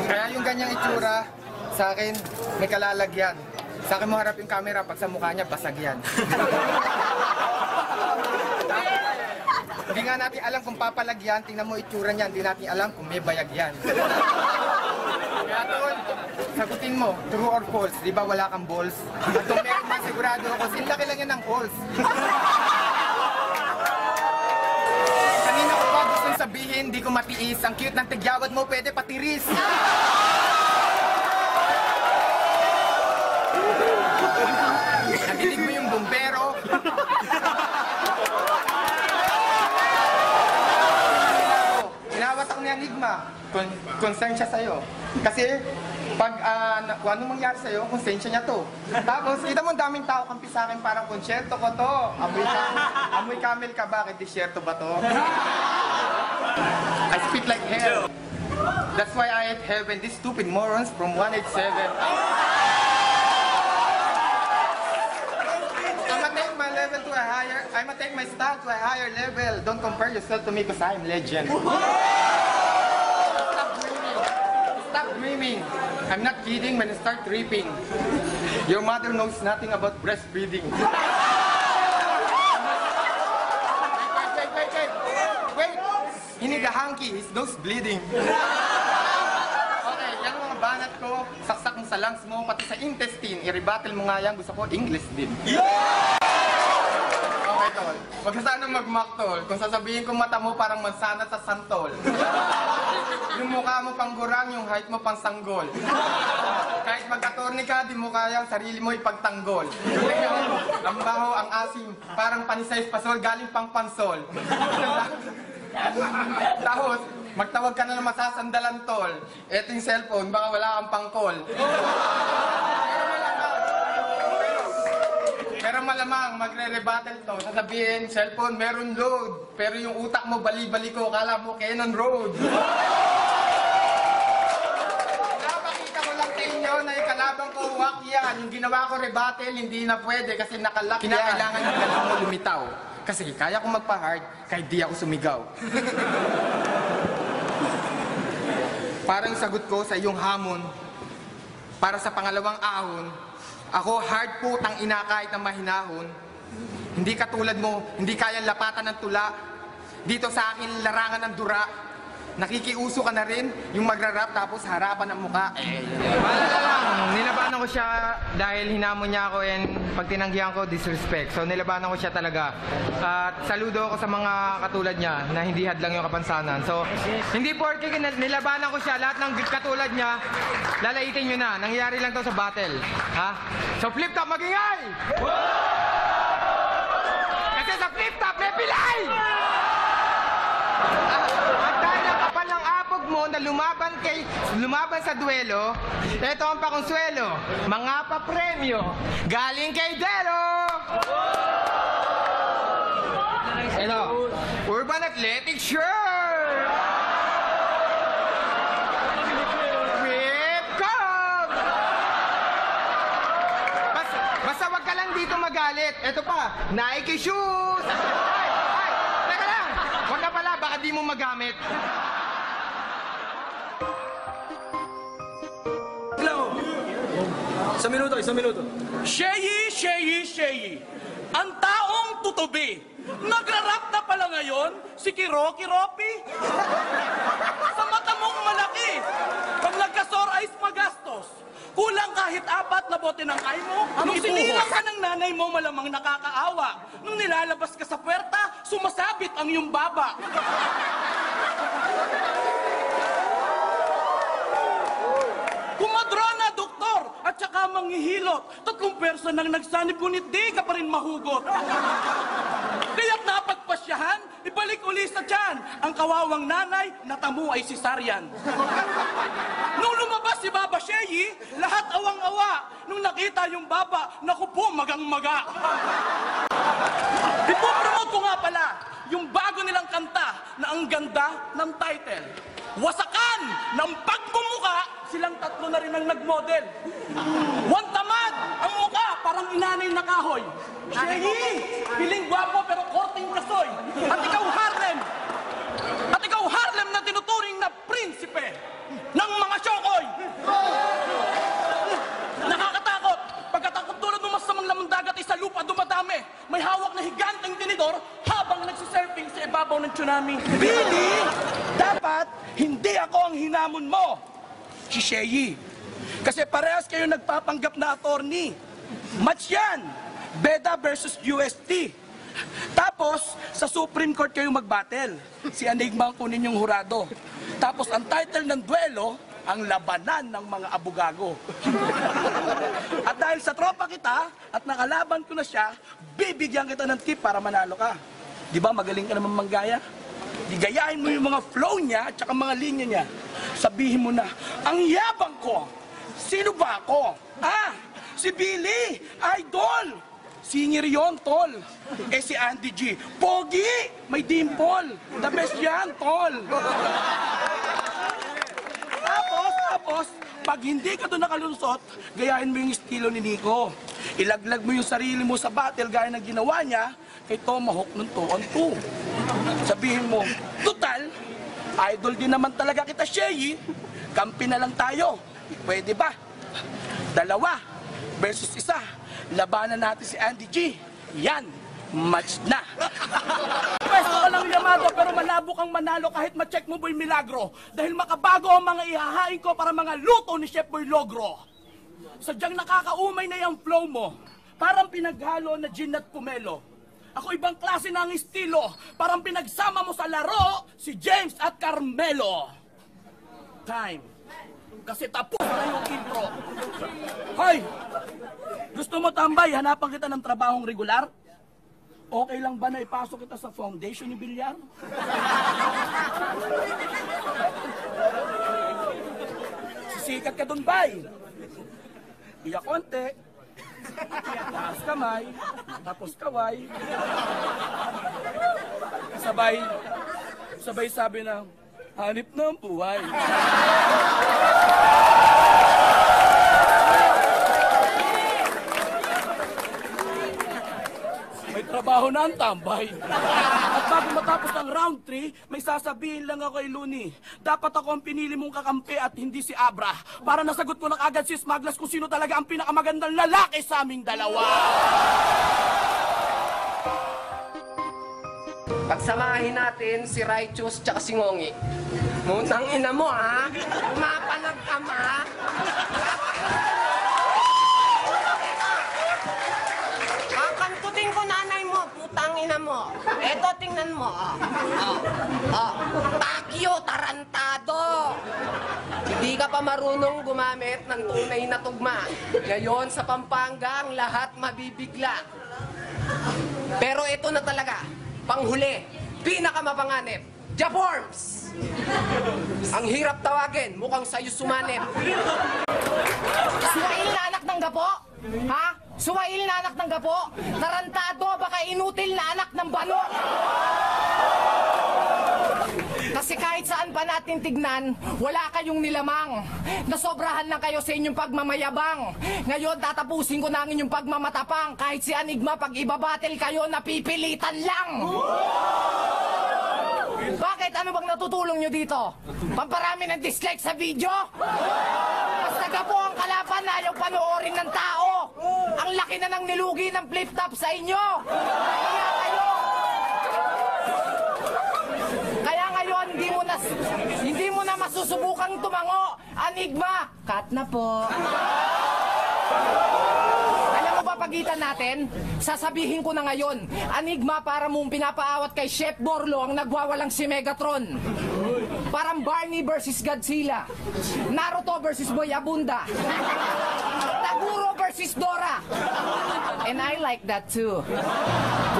Kaya yung ganyang itsura, sa akin, may kalalagyan. Sa akin mo harap yung camera, pag sa mukha niya, basag yan. Hindi nga natin alam kung papalagyan, tingnan mo itsura niyan, hindi natin alam kung may bayag yan. Kaya doon, sagutin mo, true or false, di ba wala kang balls? At kung meron man sigurado ako, sinlaki lang yan ng balls. Kanina ko pa gustong sabihin, di ko matiis, ang cute ng tigyawad mo, pwede patiris. Naginig mo yung bumbero. Inawat ako ni Enigma. Concern siya sa'yo. Kasi, pag kung anong mangyari sa'yo, konsensya niya to. Tapos, kita mo daming tao kampi sa akin, parang konsyerto ko to. Amoy camel ka, bakit disyerto ba to? I speak like hell. That's why I hate heaven. These stupid morons from 187. I'ma take my style to a higher level. Don't compare yourself to me because I'm legend. Stop dreaming. I'm not kidding when I start tripping. Your mother knows nothing about breastfeeding. Wait. He need a hanky. His nose bleeding. Okay, yung mga banat ko, saksak mo sa lungs mo, pati sa intestine. I-rebattle mo nga yan. Gusto ko English din. Okay, tol. Huwag ka sana mag-mock, tol. Kung sasabihin ko mata mo parang mansana sa santol. Yung mukha mo pang gurang, yung height mo pang sanggol. Kahit mag-attorney ka, di mo kaya sarili mo ipagtanggol. Ang baho, ang asim, parang panisay pasol, galing pang pansol. Tapos, magtawag ka na ng masasandalan, tol. Eto yung cellphone, baka wala kang pang-call. Pero malamang, magre-rebattle to. Sasabihin, cellphone, meron load. Pero yung utak mo, bali-bali ko, kala mo, Cannon Road. Napakita ko lang sa inyo na yung kalabang ko, wak yan. Yung ginawa ko rebattle, hindi na pwede kasi nakalak yan. Kinakailangan yung galang mo lumitaw. Kasi kaya ko magpa-hard, kahit di ako sumigaw. Parang sagot ko sa iyong hamon, para sa pangalawang ahon, ako hard putang ina kahit na mahinahon. Hindi katulad mo, hindi kayang lapatan ng tula. Dito sa akin larangan ng dura. Nakikiuso ka na rin, yung magra-rap tapos harapan ng muka. Wala lang, nilabanan ko siya dahil hinamon niya ako and pag tinanggihan ko, disrespect. So nilabanan ko siya talaga. At saludo ako sa mga katulad niya na hindi hadlang yung kapansanan. So hindi porke nilabanan ko siya, lahat ng katulad niya, lalaitin nyo na. Nangyayari lang to sa battle. Ha? So flip top, magingay! Kasi sa flip top, may pilay! Na lumaban sa duelo, ito ang pakonsuelo, mga papremyo, galing kay Delo! Ito, Urban Athletic shirt! Whip cup! Basta wag ka lang dito magalit. Ito pa, Nike shoes! Ay, teka lang! Wag na pala, baka di mo magamit. Isang minuto. Sheyi. Ang taong tutubi. Nagra-rap na pala ngayon, si Kiroki Ropi. Sa mata mong malaki. Pag nagka-sore eyes magastos. Kulang kahit 4 na bote ng ay mo. Nung sinilang ka ng nanay mo, malamang nakakaawa. Nung nilalabas ka sa puwerta, sumasabit ang iyong baba. Kumadra na, doktor, at saka manghihilot. 3 person nang nagsanib, ngunit di ka pa rin mahugot. Kaya't napagpasyahan, ibalik uli sa tiyan. Ang kawawang nanay, natamo ay si Saryan. Nung lumabas si Baba Sheyi, lahat awang-awa. Nung nakita yung baba, naku po, magang-maga. Ipopromote ko nga pala yung bago nilang kanta na ang ganda ng title. Wasakan ng pagmumuka, silang 3 na rin ang nag-model. Tamad ang muka, parang inanay na kahoy. Sheyi, piling gwapo pero korting kasoy. At ikaw Harlem na tinuturing na prinsipe. ako ang hinamon mo, si Sheyi. Kasi parehas kayo nagpapanggap na attorney. Match yan, Beda versus UST. Tapos, sa Supreme Court kayo magbattle. Si Enigma ang kunin yung hurado. Tapos, ang title ng duelo, ang labanan ng mga abugago. At dahil sa tropa kita, at nakalaban ko na siya, bibigyan kita ng tip para manalo ka. Di ba, magaling ka naman manggaya? Digayahin mo yung mga flow niya at saka mga linya niya. Sabihin mo na, ang yabang ko. Sino ba ako? Ah, si Billy, idol. Singer yon, tol. Eh si Andy G, pogi, may dimple. The best yan, tol. Tapos, pag hindi ka doon nakalusot, gayahin mo yung estilo ni Nico. Ilaglag mo yung sarili mo sa battle gaya ng ginawa niya kay Tomahawk ng 2-on-2. Sabihin mo, total, idol din naman talaga kita, Sheyi. Kampi na lang tayo. Pwede ba? 2 versus 1. Labanan natin si Andy G. Yan, match na. Pwesto ka lang Yamado pero malabo kang manalo kahit ma-check mo Boy Milagro. Dahil makabago ang mga ihahain ko para mga luto ni Chef Boy Logro. Sadyang nakakaumay na yung flow mo. Parang pinaghalo na gin at pomelo. Ako ibang klase na ang estilo. Parang pinagsama mo sa laro si James at Carmelo. Time. Kasi tapos na yung intro. Hoy! Gusto mo tambay, hanapan kita ng trabahong regular? Okay lang ba na ipasok kita sa foundation ni Bilyar? Sisikat ka dun, bay. Iyak konti. Taas kamay. Tapos kaway. Sabay sabi na, hanip na ang buhay. May trabaho na ang tambay. At bago matapos ang round 3, may sasabihin lang ako kay Luni. Dapat ako ang pinili mong kakampi at hindi si Abra. Para nasagot ko na agad si Smaglas kung sino talaga ang pinakamagandang lalaki sa aming dalawa. Pagsamahin natin si Righteous tsaka si Ngongi. Mutang ina mo, ha? Mapanag ka, ma? Kakantutin ko nanay mo, putang ina mo. Eto, tingnan mo, Pacquiao, tarantado. Hindi ka pa marunong gumamit ng tunay na tugma. Ngayon, sa Pampanga, ang lahat mabibigla. Pero ito na talaga. Panghuli, pinakamapanganib, Jaborms! Ang hirap tawagin, mukhang sa'yo sumanib. Suwail na anak ng gapo? Ha? Suwail na anak ng gapo? Tarantado, baka inutil na anak ng bano? Kasi kahit saan pa natin tignan, wala kayong nilamang. Nasobrahan lang kayo sa inyong pagmamayabang. Ngayon, tatapusin ko na ang inyong pagmamatapang. Kahit si Enigma, pag ibabattle kayo, napipilitan lang. Bakit? Ano bang natutulong nyo dito? Pamparami ng dislike sa video? Mas taga po ang kalaban na ayaw panoorin ng tao. Ang laki na ng nilugi ng flip-top sa inyo. Kaya ngayon, hindi mo na masusubukang tumango. Enigma, cut na po. Alam mo ba pagitan natin? Sasabihin ko na ngayon, Enigma, para mong pinapaawat kay Chef Borlo ang nagwawalang si Megatron. Parang Barney versus Godzilla. Naruto versus Boy Abunda. Taguro versus Dora. And I like that too.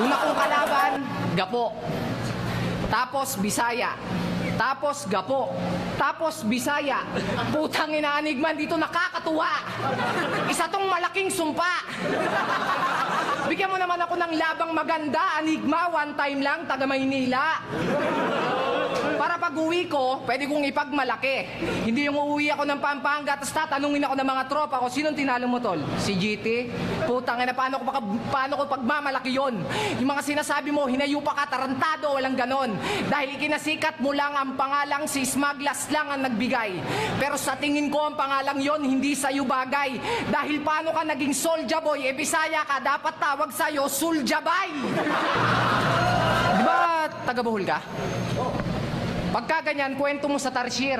Una kong kalaban, Gapo. Tapos Bisaya. Tapos Gapo. Tapos Bisaya. Putang ina, Enigma, dito nakakatuwa. Isa tong malaking sumpa. Bigyan mo naman ako ng labang maganda, Enigma. One time lang, taga Maynila. Para pag uwi ko, pwede kong ipagmalaki. Hindi yung uuwi ako ng Pampanga, tapos tatanungin ako ng mga tropa ko, sinong tinalo mo, tol? Si GT? Putang ina, paano ko pagmamalaki yon? Yung mga sinasabi mo, hinayupa ka, tarantado, walang ganon. Dahil ikinasikat mo lang ang pangalang si Smaglas lang ang nagbigay. Pero sa tingin ko, ang pangalang yon hindi sa'yo bagay. Dahil paano ka naging Soulja Boy, Bisaya ka, dapat tawag sa'yo Soulja Bay. Di ba taga Bohol ka? Pagka ganyan, kwento mo sa tarsier.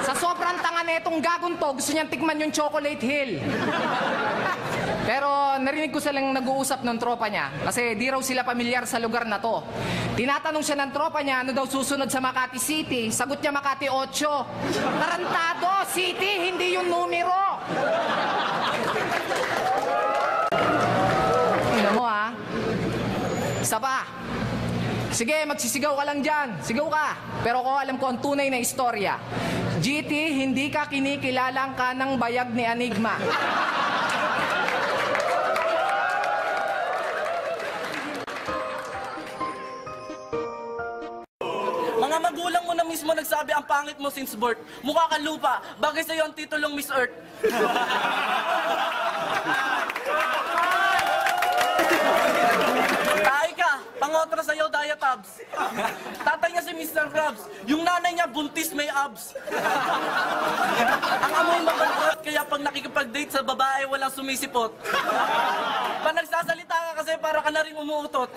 Sa sobrang tanga netong gagong to, gusto niyang tikman yung Chocolate Hill. Pero narinig ko silang nag-uusap ng tropa niya kasi di raw sila pamilyar sa lugar na to. Tinatanong siya ng tropa niya ano daw susunod sa Makati City. Sagot niya Makati 8. Tarantado! City, hindi yung numero! Tingnan mo ha. Isa pa. Sige, magsisigaw ka lang dyan. Sigaw ka. Pero ko alam ko ang tunay na istorya. GT, hindi ka kinikilalang ka ng bayag ni Enigma. Mga magulang mo na mismo nagsabi ang pangit mo since birth. Mukha kang lupa. Bagay sa'yo ang titulong Miss Earth. Tayo ka. Pangotra sa'yo, diatabs. Tatay niya si Mr. Krabs. Yung nanay niya, buntis may abs. Ang amoy mabantot, kaya pag nakikipag-date sa babae, walang sumisipot. Pag nagsasalita ka kasi, para ka na rin umuutot.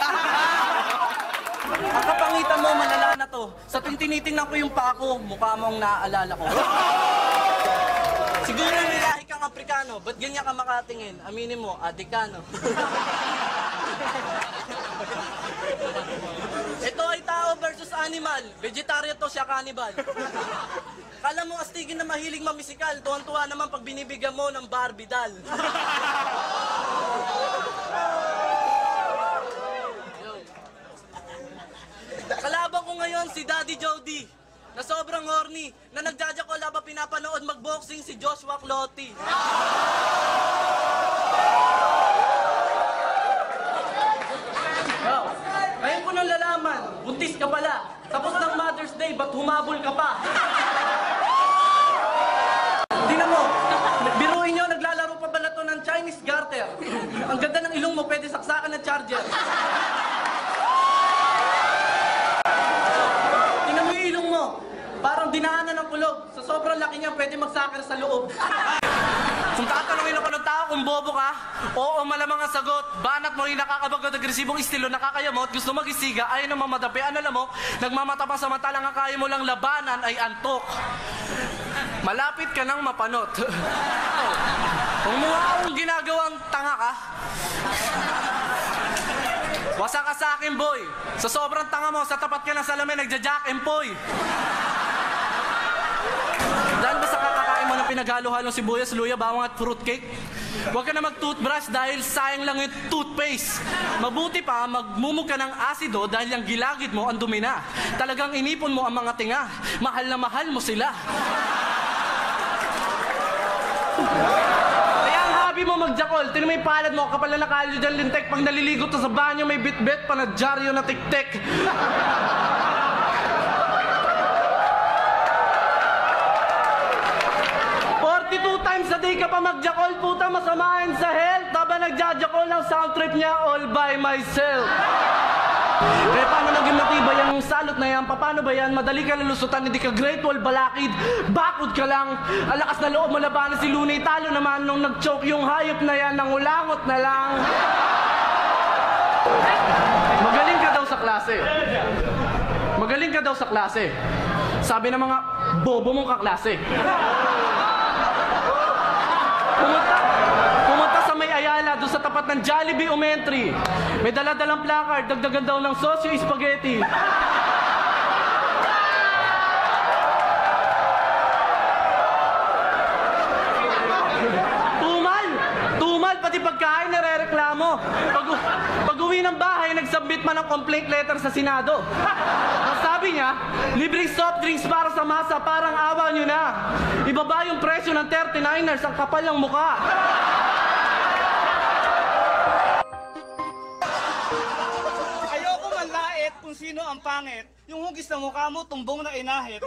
Ang kapangitan mo, malala na to. Sa tuwing tinitingnan ko yung pako, mukha mong naaalala ko. Siguro may lahi kang Aprikano, ba't ganyan ka makatingin? Aminin mo, Adikano. Ito ay tao versus animal. Vegetarian to, siya cannibal. Kala mo astigin na mahilig mamisikal, tuwan-tuwa naman pag binibigyan mo ng Barbie doll. Kalaban ko ngayon si Daddy Jody, na sobrang horny, na nagjajakol habang pinapanood magboxing si Joshua Clotti. Ngayon ko nang lalaman, buntis ka pala. Tapos ng Mother's Day, ba't humabol ka pa? Tingnan mo, biruin nyo, naglalaro pa pala to ng Chinese garter. Ang ganda ng ilong mo, pwede saksakan ng charger. Tingnan mo yung ilong mo, parang dinaanan ng kulog. Sa sobrang laki niya, pwede magsakar sa loob. Kung tatanungin ako ng tao kung bobo ka, oo, malamang ang sagot. Banat mo rin nakakabagod, agresibong estilo, nakakayamot, gusto magisiga, ayaw na mamadapi, ano alam mo, nagmamata pa samantalang ang kaya mo lang labanan ay antok. Malapit ka nang mapanot. Kung mukha akong ginagawang tanga ka, wasa ka sa akin, boy. Sa sobrang tanga mo, sa tapat ka ng salamin, nagja-jack and poy. Dahil ba sa kakakain mo ng pinaghalo-halong sibuyas, luya, bawang at fruitcake? Huwag ka na mag-toothbrush dahil sayang lang yung toothpaste. Mabuti pa, magmumug ka ng asido dahil yung gilagid mo ang dumi na. Talagang inipon mo ang mga tinga. Mahal na mahal mo sila. Kaya ang hobby mo magjakol, tingnan mo yung palad mo, kapal na nakalyo dyan lintek. Pag naliligo to sa banyo, may bit-bit pa na dyaryo na tik-tik. 42 times a day ka pa magjakol, puta, masamahin sa health. Taba nagjajakol ng sound trip niya all by myself. Kaya paano naging matibay ang salot na yan? Paano ba yan? Madali ka nalusutan, hindi ka great wall balakid. Bakod ka lang. Ang lakas na loob mo labanan si Lunay. Talo naman nung nag-choke yung hayop na yan, nangulangot na lang. Magaling ka daw sa klase. Magaling ka daw sa klase. Sabi ng mga bobo mong kaklase. Pumunta sa may Ayala, doon sa tapat ng Jollibee Umentry. May dala-dalang placard, dagdagan daw ng sosyo spaghetti. Tumal, pati pagkain nare-reklamo. Pag-uwi ng bahay, nag-submit man ng complaint letter sa Senado. Ang sabi niya, libreng soft drinks para sa masa, parang awa nyo na. Ibaba yung presyo ng 39ers, ang kapal ng mukha. Ayoko manlait kung sino ang pangit. Yung hugis na mukha mo, tumbong na inahit.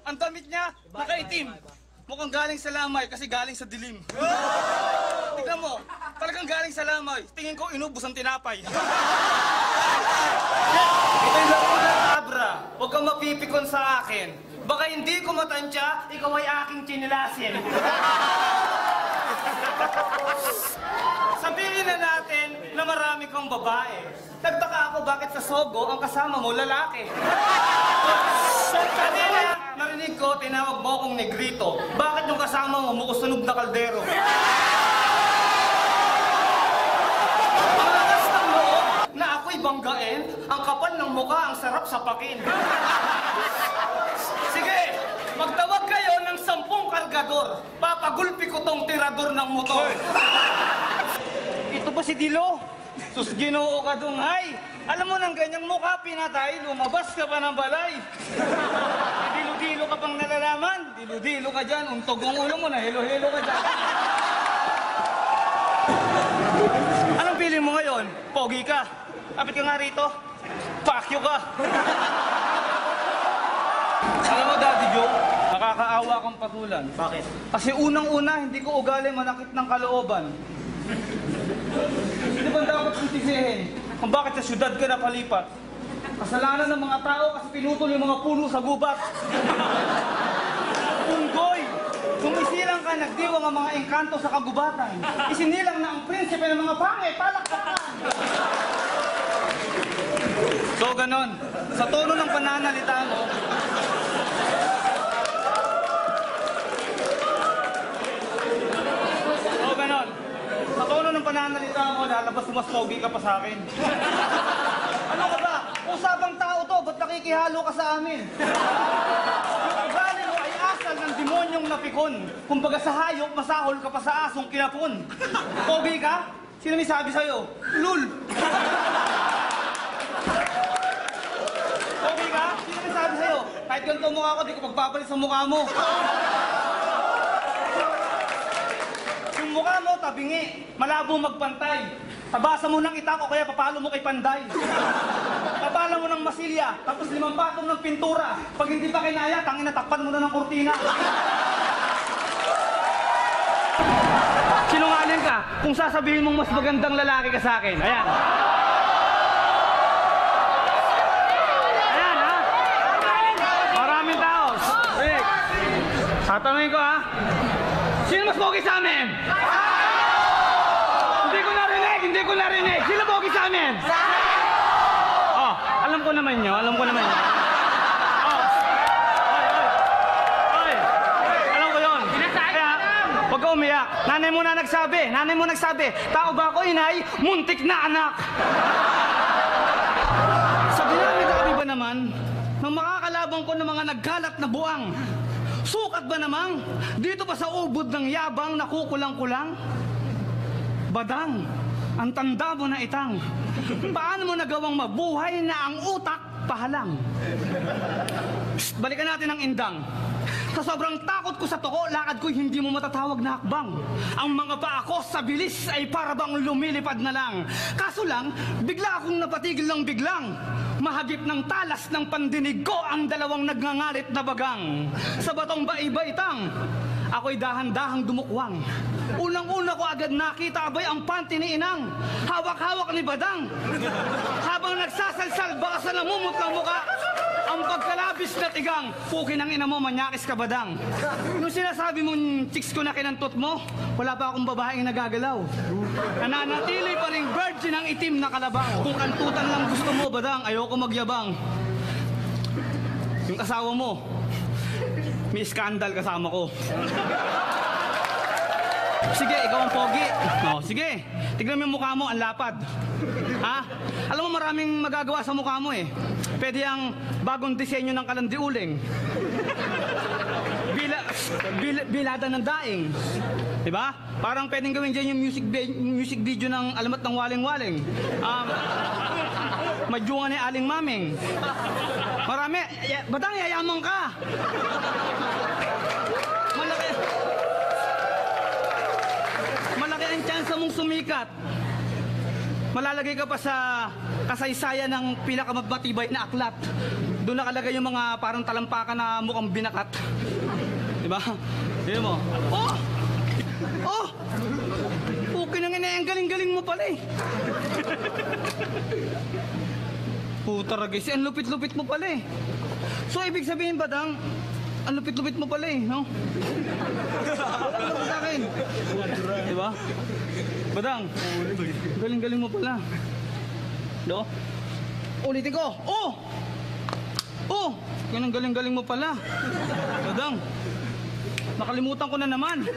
Ang damit niya, nakaitim. Mukhang galing sa lamay kasi galing sa dilim. Tignan mo, talagang galing sa lamay. Tingin ko inubos ang tinapay. Ito'y laro ng abra. Huwag kang mapipikon sa akin. Baka hindi ko matansya, ikaw ay aking chinilasin. Sabihin na natin, na marami kang babae. Nagtaka ako bakit sa Sogo ang kasama mo lalaki. Kanina, narinig ko, tinawag mo akong negrito. Bakit yung kasama mo mukusunog na kaldero? Malakas ng loob na ako'y banggain, ang kapal ng mukha, ang sarap sa pakin. Sige, magtawag kayo ng 10 kargador. Papagulpi ko tong tirador ng motor. Ito ba si Dilo? Sus, Ginoo ka dong, ay! Alam mo ng ganyang mukha, pinatay, lumabas ka pa ng balay. Dilo-dilo ka pang nalalaman. Dilo-dilo ka dyan, untog ang ulo mo na, hilo-hilo ka dyan. Anong feeling mo ngayon? Pogi ka. Kapit ka nga rito. Pakyo ka. Alam mo, Daddy Joe, nakakaawa kang patulan. Bakit? Kasi unang-una, hindi ko ugali manakit ng kalooban. Hindi ba dapat sintisihin kung bakit sa syudad ka napalipat? Kasalanan ng mga tao kasi pinutol yung mga puno sa gubat. Unggoy! Kung isilang ka, nagdiwang ang mga engkanto sa kagubatan. Isinilang na ang prinsipe ng mga pangit, palakpakan! So, ganon. Sa tono ng pananalita mo, sa tono ng pananalita mo, lalabas mas pogi ka pa sa akin. Ano ka ba? Usapang tao to, ba't nakikihalo ka sa amin? Yung ugali mo ay asal ng demonyong napikon. Kumbaga sa hayop, masahol ka pa sa asong kinapon. Pogi ka? Sino may sabi sa'yo? Lul! Pogi ka? Sino may sabi sa'yo? Kahit ganito mukha ko, di ko pagpapalit sa mukha mo. Mukha mo, tabingi, malabo magpantay. Tabasa mo ng itak o kaya papalo mo kay Panday. Papala mo ng masilya, tapos 5 patong ng pintura. Pag hindi pa kinaya, tangina takpan mo na ng kurtina. Sinungaling ka kung sasabihin mong mas magandang lalaki ka sa akin. Ayan. Ayan, ha? Maraming tao. Rick, tatanungin ko, ha? Sino mas pogi sa amin? Hindi ko narinig. Sino pogi sa amin? Oh, alam ko naman nyo. Oh. Oy. Alam ko yun. Kaya, huwag ka umiyak. Nanay mo nagsabi. Tao ba ako, inay? Muntik na anak. Sa dinami ba naman, nang makakalaban ko ng mga nagkalat na buwang, sukat ba namang dito pa sa ubod ng yabang nakukulang-kulang? Badang, ang tanda mo na itang. Paano mo nagawang mabuhay na ang utak pahalang? Psst, balikan natin ang indang. Sa sobrang takot ko sa toko, lakad ko'y hindi mo matatawag na hakbang. Ang mga paa ko sa bilis ay para bang lumilipad na lang. Kaso lang, bigla akong napatigil ng biglang. Mahagip ng talas ng pandinig ko ang dalawang nagngangalit na bagang. Sa batong baibaitang, ako'y dahan-dahang dumukwang. Unang-una ko agad nakita abay ang panty ni Inang. Hawak-hawak ni Badang. Habang nagsasalsal, baka sa namumot ng muka, ang pagkalabis na tigang. Pukin ang ina mo, manyakis ka, Badang. Nung sinasabi mong chicks ko na kinantot mo, wala pa akong babaeng nagagalaw. Nananatili pa ring virgin ang itim na kalabaw. Kung kantutan lang gusto mo, Badang, ayoko magyabang. Yung asawa mo, may skandal kasama ko. Sige, ikaw ang pogi. No, sige, tignan mo yung mukha mo, ang lapad. Ha? Alam mo, maraming magagawa sa mukha mo eh. Pwede ang bagong disenyo ng kalandiuling. Bilada ng daing. Diba? Parang pwedeng gawin dyan yung music video ng Alamat ng Waling-Waling. Madyungan ni Aling Maming. Marami. Badang, yayaman ka. Malaki ang tsansa mong sumikat. Malalagay ka pa sa kasaysayan ng pinakamatibay na aklat. Doon nakalagay yung mga parang talampakan na mukhang binakat. Diba? Hindi mo. Oh! Oh! Okay nang ina, ang galing-galing mo pala eh. Puta, Ragis, ang lupit-lupit mo pala eh. So, ibig sabihin, Badang, 'di ba? Yung mga nagkalat na buwang, sukat ba namang dito pa sa ubod ng yabang nakukulang-kulang? Badang, ang tanda mo na itang. Paano mo nagawang mabuhay na ang utak pahalang? Sa dinami-dami ba naman, nang makakalaban ko ng mga nagkalat na buwang, sukat ba namang dito pa sa ubod ng yabang nakukulang-kulang? ang lupit-lupit mo pala eh, no? Wala ka sa akin. Diba? Badang, galing-galing mo pala. Do? Ulitin ko. Oh! Oh! Galing-galing mo pala. Badang, nakalimutan ko na naman.